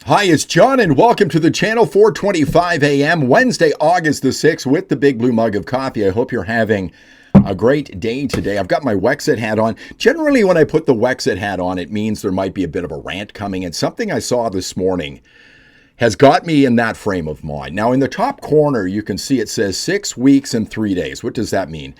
Hi, it's John, and welcome to the channel. 4:25 a.m. Wednesday, August the 6th, with the big blue mug of coffee. I hope you're having a great day today. I've got my Wexit hat on. Generally, when I put the Wexit hat on, it means there might be a bit of a rant coming, and something I saw this morning has got me in that frame of mind. Now, in the top corner, you can see it says 6 weeks and 3 days. What does that mean?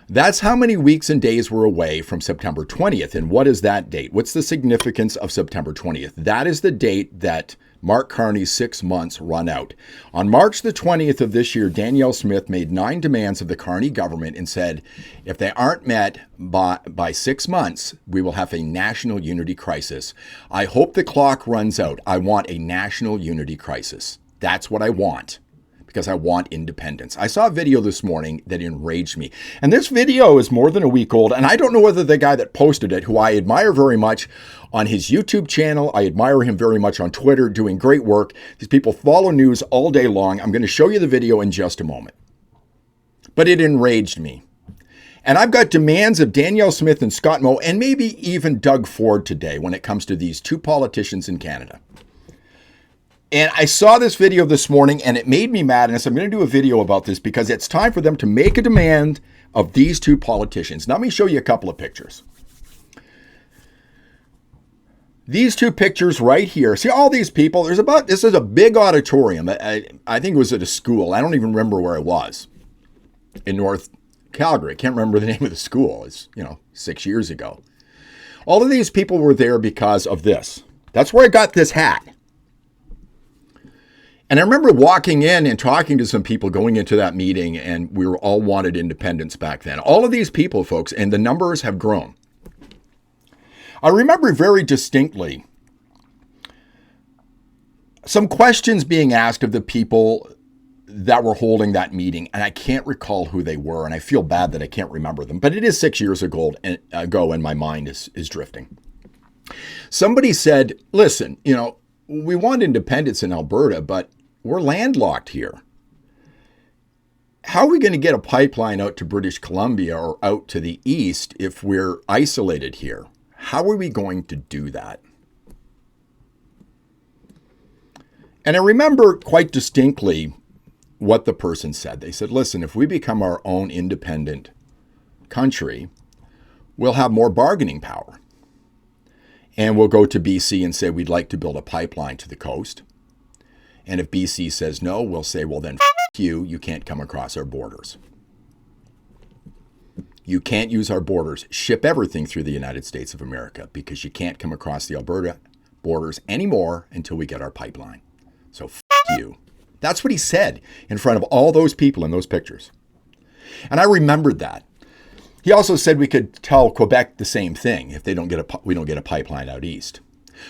That's how many weeks and days we're away from September 20th. And what is that date? What's the significance of September 20th? That is the date that Mark Carney's 6 months run out. On March the 20th of this year, Danielle Smith made 9 demands of the Carney government and said, if they aren't met by 6 months, we will have a national unity crisis. I hope the clock runs out. I want a national unity crisis. That's what I want, because I want independence. I saw a video this morning that enraged me. And this video is more than a week old, and I don't know whether the guy that posted it, who I admire very much on his YouTube channel, I admire him very much on Twitter, doing great work. These people follow news all day long. I'm going to show you the video in just a moment. But it enraged me. And I've got demands of Danielle Smith and Scott Moe, and maybe even Doug Ford today when it comes to these two politicians in Canada. And I saw this video this morning and it made me mad. And so I'm going to do a video about this because it's time for them to make a demand of these two politicians. Now, let me show you a couple of pictures. These two pictures right here. See all these people? This is a big auditorium. I think it was at a school. I don't even remember where it was. In North Calgary. I can't remember the name of the school. It's, 6 years ago. All of these people were there because of this. That's where I got this hat. And I remember walking in and talking to some people going into that meeting, and we were all wanted independence back then. All of these people, folks, and the numbers have grown. I remember very distinctly some questions being asked of the people that were holding that meeting, and I can't recall who they were, and I feel bad that I can't remember them, but it is 6 years ago, and my mind is drifting. Somebody said, listen, we want independence in Alberta, but we're landlocked here. How are we going to get a pipeline out to British Columbia or out to the east if we're isolated here? How are we going to do that? And I remember quite distinctly what the person said. They said, listen, if we become our own independent country, we'll have more bargaining power. And we'll go to BC and say we'd like to build a pipeline to the coast. And if BC says no, we'll say, well, then you can't come across our borders. You can't use our borders. Ship everything through the United States of America because you can't come across the Alberta borders anymore until we get our pipeline. So you. That's what he said in front of all those people in those pictures. And I remembered that. He also said we could tell Quebec the same thing if we don't get a pipeline out east.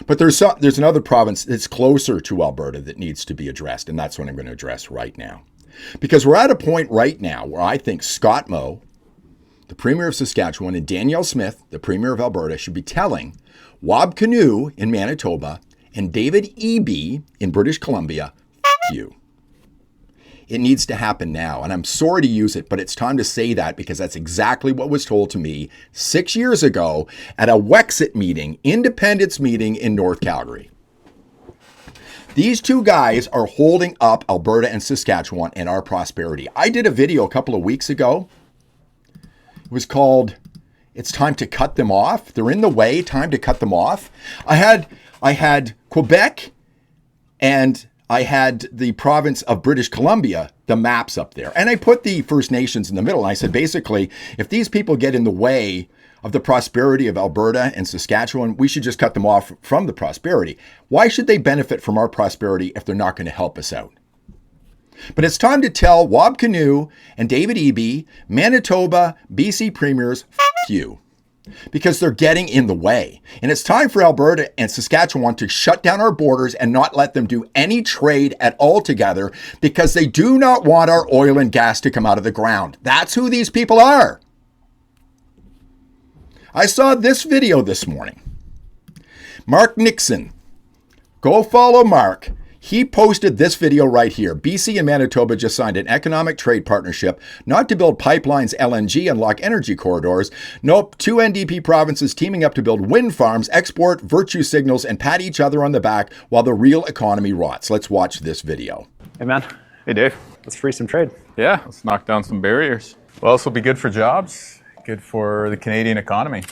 But there's another province that's closer to Alberta that needs to be addressed, and that's what I'm going to address right now. Because we're at a point right now where I think Scott Moe, the Premier of Saskatchewan, and Danielle Smith, the Premier of Alberta, should be telling Kinew in Manitoba and David Eby in British Columbia, you. It needs to happen now, and I'm sorry to use it, but it's time to say that because that's exactly what was told to me 6 years ago at a Wexit meeting, independence meeting in North Calgary. These two guys are holding up Alberta and Saskatchewan and our prosperity. I did a video a couple of weeks ago. It was called, It's Time to Cut Them Off. They're in the way, time to cut them off. I had Quebec and I had the province of British Columbia, the maps up there. And I put the First Nations in the middle. And I said, basically, if these people get in the way of the prosperity of Alberta and Saskatchewan, we should just cut them off from the prosperity. Why should they benefit from our prosperity if they're not going to help us out? But it's time to tell Kinew and David Eby, Manitoba, BC premiers, you. Because they're getting in the way. And it's time for Alberta and Saskatchewan to shut down our borders and not let them do any trade at all together because they do not want our oil and gas to come out of the ground. That's who these people are. I saw this video this morning. Mark Nixon. Go follow Mark. He posted this video right here. BC and Manitoba just signed an economic trade partnership, not to build pipelines, LNG, and lock energy corridors. Nope, 2 NDP provinces teaming up to build wind farms, export virtue signals, and pat each other on the back while the real economy rots. Let's watch this video. Hey, man. Hey, Dave. Let's free some trade. Yeah, let's knock down some barriers. Well, this will be good for jobs, good for the Canadian economy.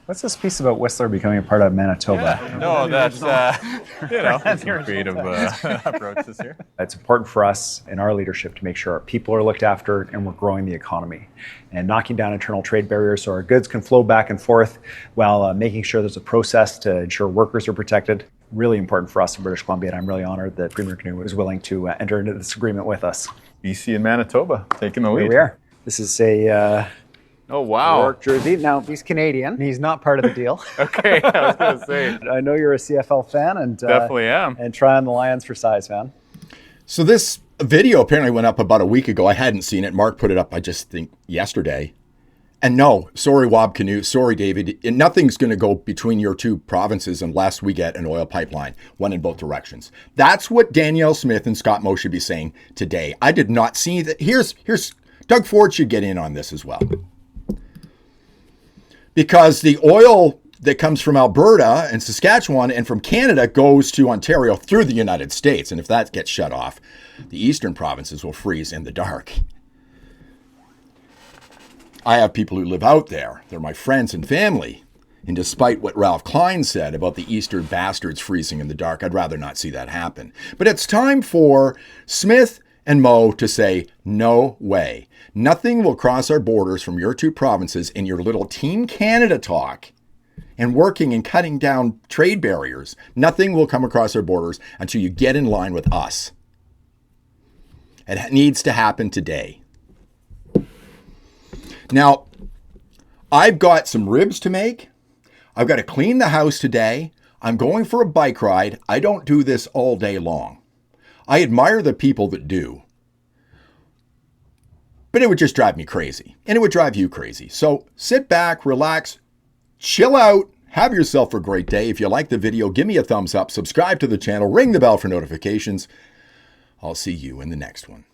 What's this piece about Whistler becoming a part of Manitoba? Yeah, no, that's, some creative approaches here. It's important for us in our leadership to make sure our people are looked after and we're growing the economy. And knocking down internal trade barriers so our goods can flow back and forth while making sure there's a process to ensure workers are protected. Really important for us in British Columbia, and I'm really honored that Premier Kinew was willing to enter into this agreement with us. BC and Manitoba, taking the lead. Here we are. This is a oh, wow. York jersey. Now, he's Canadian. He's not part of the deal. Okay, I was going to say. I know you're a CFL fan. And definitely am. And try on the Lions for size, man. So this video apparently went up about a week ago. I hadn't seen it. Mark put it up, I just think, yesterday. And no, sorry, Wob Kinew, sorry, David. Nothing's going to go between your two provinces unless we get an oil pipeline, one in both directions. That's what Danielle Smith and Scott Moe should be saying today. I did not see that. Here's Doug Ford should get in on this as well. Because the oil that comes from Alberta and Saskatchewan and from Canada goes to Ontario through the United States. And if that gets shut off, the eastern provinces will freeze in the dark. I have people who live out there. They're my friends and family. And despite what Ralph Klein said about the eastern bastards freezing in the dark, I'd rather not see that happen. But it's time for Smith and Moe to say, no way. Nothing will cross our borders from your two provinces in your little Team Canada talk and working and cutting down trade barriers. Nothing will come across our borders until you get in line with us. It needs to happen today. Now, I've got some ribs to make. I've got to clean the house today. I'm going for a bike ride. I don't do this all day long. I admire the people that do. But it would just drive me crazy. And it would drive you crazy. So sit back, relax, chill out, have yourself a great day. If you like the video, give me a thumbs up, subscribe to the channel, ring the bell for notifications. I'll see you in the next one.